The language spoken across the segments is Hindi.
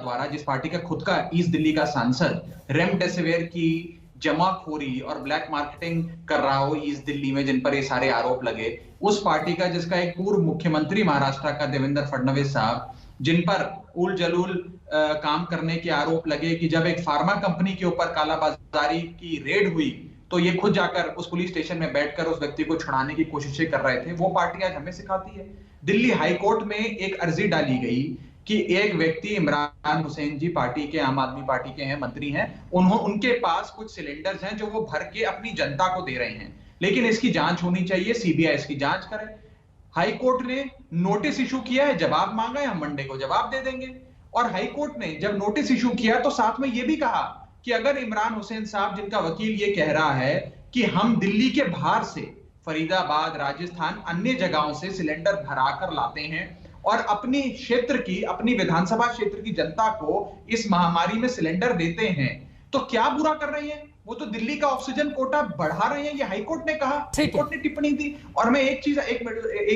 द्वारा, जिस पार्टी का खुद का ईस्ट दिल्ली का सांसद रेमडेसिविर की जमाखोरी और ब्लैक मार्केटिंग कर रहा हो ईस्ट दिल्ली में, जिन पर ये सारे आरोप लगे, उस पार्टी का जिसका एक पूर्व मुख्यमंत्री महाराष्ट्र का देवेंद्र फडणवीस साहब, जिन पर उल जलूल काम करने के आरोप लगे कि जब एक फार्मा कंपनी के ऊपर कालाबाजारी की रेड हुई तो ये खुद जाकर उस पुलिस स्टेशन में बैठकर उस व्यक्ति को छुड़ाने की कोशिशें कर रहे थे। वो पार्टी आज हमें सिखाती है। दिल्ली हाईकोर्ट में एक अर्जी डाली गई कि एक व्यक्ति इमरान हुसैन जी पार्टी के, आम आदमी पार्टी के हैं, मंत्री हैं, उनके पास कुछ सिलेंडर्स हैं जो वो भर के अपनी जनता को दे रहे हैं, लेकिन इसकी जांच होनी चाहिए, सीबीआई इसकी जांच करे। हाईकोर्ट ने नोटिस इशू किया है, जवाब मांगा है, हम मंडे को जवाब दे देंगे। और हाईकोर्ट ने जब नोटिस इशू किया तो साथ में यह भी कहा कि अगर इमरान हुसैन साहब, जिनका वकील ये कह रहा है कि हम दिल्ली के बाहर से, फरीदाबाद, राजस्थान, अन्य जगहों से सिलेंडर भरा कर लाते हैं और अपनी क्षेत्र की, अपनी विधानसभा क्षेत्र की जनता को इस महामारी में सिलेंडर देते हैं, तो क्या बुरा कर रहे हैं? वो तो दिल्ली का ऑक्सीजन कोटा बढ़ा रहे हैं, ये हाईकोर्ट ने कहा, हाईकोर्ट ने टिप्पणी दी। और मैं एक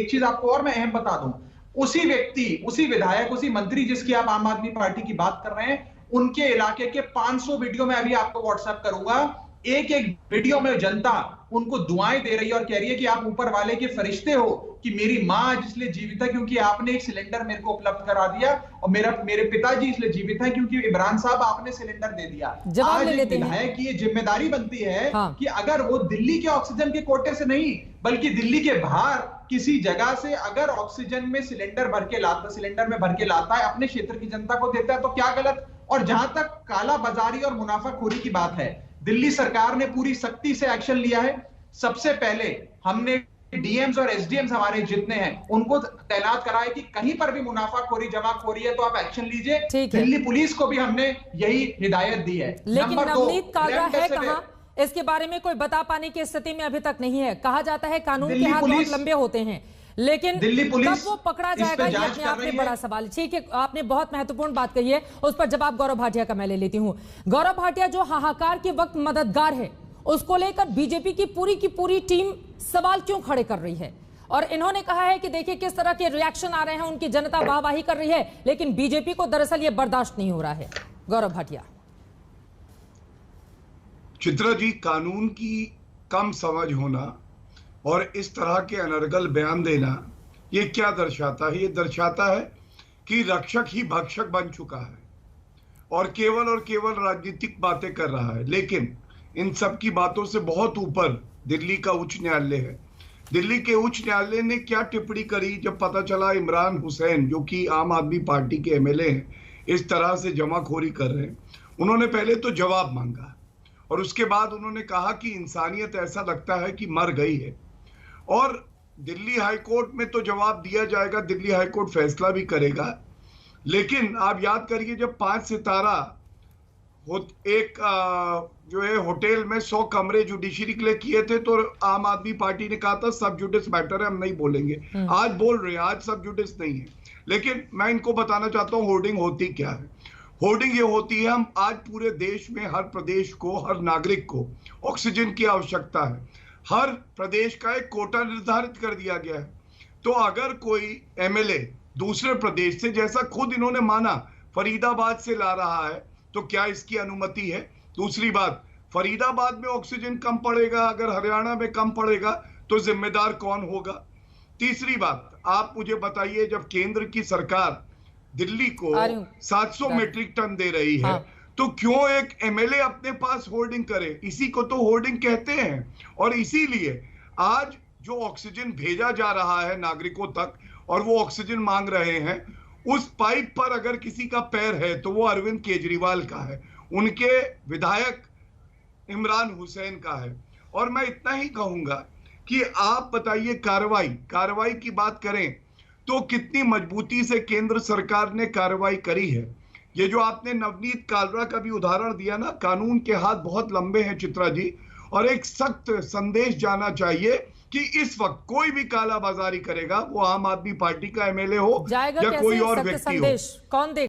चीज आपको और मैं अहम बता दूं, उसी व्यक्ति, उसी विधायक, उसी मंत्री जिसकी आप आम आदमी पार्टी की बात कर रहे हैं, उनके इलाके के 500 वीडियो में अभी आपको व्हाट्सएप करूंगा, एक एक वीडियो में जनता उनको दुआएं दे रही है और कह रही है कि आप ऊपर वाले के फरिश्ते हो, कि मेरी मां आज इसलिए जीवित है क्योंकि आपने एक सिलेंडर मेरे को उपलब्ध करा दिया, और मेरे पिताजी इसलिए जीवित हैं क्योंकि इमरान साहब आपने सिलेंडर दे दिया। आज एक विधायक की ये जिम्मेदारी बनती है कि अगर वो दिल्ली के ऑक्सीजन के कोटे से नहीं, बल्कि दिल्ली के बाहर किसी जगह से अगर ऑक्सीजन में सिलेंडर में भर के लाता है, अपने क्षेत्र की जनता को देता है, तो क्या गलत? और जहां तक कालाबाजारी और मुनाफाखोरी की बात है, दिल्ली सरकार ने पूरी सख्ती से एक्शन लिया है। सबसे पहले हमने डीएम्स और एसडीएम्स हमारे जितने हैं उनको तैनात करा है कि कहीं पर भी मुनाफाखोरी, जमाखोरी है तो आप एक्शन लीजिए। दिल्ली पुलिस को भी हमने यही हिदायत दी है। लेकिन नवनीत कालरा है कहां? इसके बारे में कोई बता पाने की स्थिति में अभी तक नहीं है। कहा जाता है कानून के हाथ बहुत लंबे होते हैं, लेकिन दिल्ली पुलिस कब वो पकड़ा जाएगा ये अपने आप में बड़ा सवाल है। ठीक है, आपने बहुत महत्वपूर्ण बात कही है, उस पर जवाब गौरव भाटिया का मैं ले लेती हूं। गौरव भाटिया, जो हाहाकार के वक्त मददगार है, उसको लेकर बीजेपी की पूरी टीम सवाल क्यों खड़े कर रही है? और इन्होंने कहा है कि देखिए किस तरह के रिएक्शन आ रहे हैं, उनकी जनता वाहवाही कर रही है, लेकिन बीजेपी को दरअसल यह बर्दाश्त नहीं हो रहा है। गौरव भाटिया। चित्रा जी, कानून की कम समझ होना और इस तरह के अनर्गल बयान देना, ये क्या दर्शाता है? ये दर्शाता है कि रक्षक ही भक्षक बन चुका है और केवल राजनीतिक बातें कर रहा है। लेकिन इन सब की बातों से बहुत ऊपर दिल्ली का उच्च न्यायालय है। दिल्ली के उच्च न्यायालय ने क्या टिप्पणी करी जब पता चला इमरान हुसैन, जो कि आम आदमी पार्टी के एमएलए हैं, इस तरह से जमाखोरी कर रहे हैं। उन्होंने पहले तो जवाब मांगा और उसके बाद उन्होंने कहा कि इंसानियत ऐसा लगता है कि मर गई है। और दिल्ली हाईकोर्ट में तो जवाब दिया जाएगा, दिल्ली हाईकोर्ट फैसला भी करेगा। लेकिन आप याद करिए, जब 5 सितारा एक जो है होटल में 100 कमरे जुडिशरी के लिए किए थे, तो आम आदमी पार्टी ने कहा था सब जुडिस मैटर है, हम नहीं बोलेंगे। आज बोल रहे हैं, आज सब जुडिस नहीं है। लेकिन मैं इनको बताना चाहता हूँ होर्डिंग होती क्या है। होर्डिंग ये होती है, हम आज पूरे देश में हर प्रदेश को, हर नागरिक को ऑक्सीजन की आवश्यकता है। हर प्रदेश का एक कोटा निर्धारित कर दिया गया है। तो अगर कोई एमएलए दूसरे प्रदेश से, जैसा खुद इन्होंने माना, फरीदाबाद से ला रहा है, तो क्या इसकी अनुमति है? दूसरी बात, फरीदाबाद में ऑक्सीजन कम पड़ेगा, अगर हरियाणा में कम पड़ेगा तो जिम्मेदार कौन होगा? तीसरी बात, आप मुझे बताइए, जब केंद्र की सरकार दिल्ली को 700 मीट्रिक टन दे रही है, तो क्यों एक एमएलए अपने पास होर्डिंग करे? इसी को तो होर्डिंग कहते हैं। और इसीलिए आज जो ऑक्सीजन भेजा जा रहा है नागरिकों तक और वो ऑक्सीजन मांग रहे हैं, उस पाइप पर अगर किसी का पैर है तो वो अरविंद केजरीवाल का है, उनके विधायक इमरान हुसैन का है। और मैं इतना ही कहूंगा कि आप बताइए, कार्रवाई की बात करें तो कितनी मजबूती से केंद्र सरकार ने कार्रवाई करी है। ये जो आपने नवनीत कालरा का भी उदाहरण दिया ना, कानून के हाथ बहुत लंबे हैं चित्रा जी, और एक सख्त संदेश जाना चाहिए कि इस वक्त कोई भी कालाबाजारी करेगा, वो आम आदमी पार्टी का एमएलए हो या कोई और व्यक्ति हो, कौन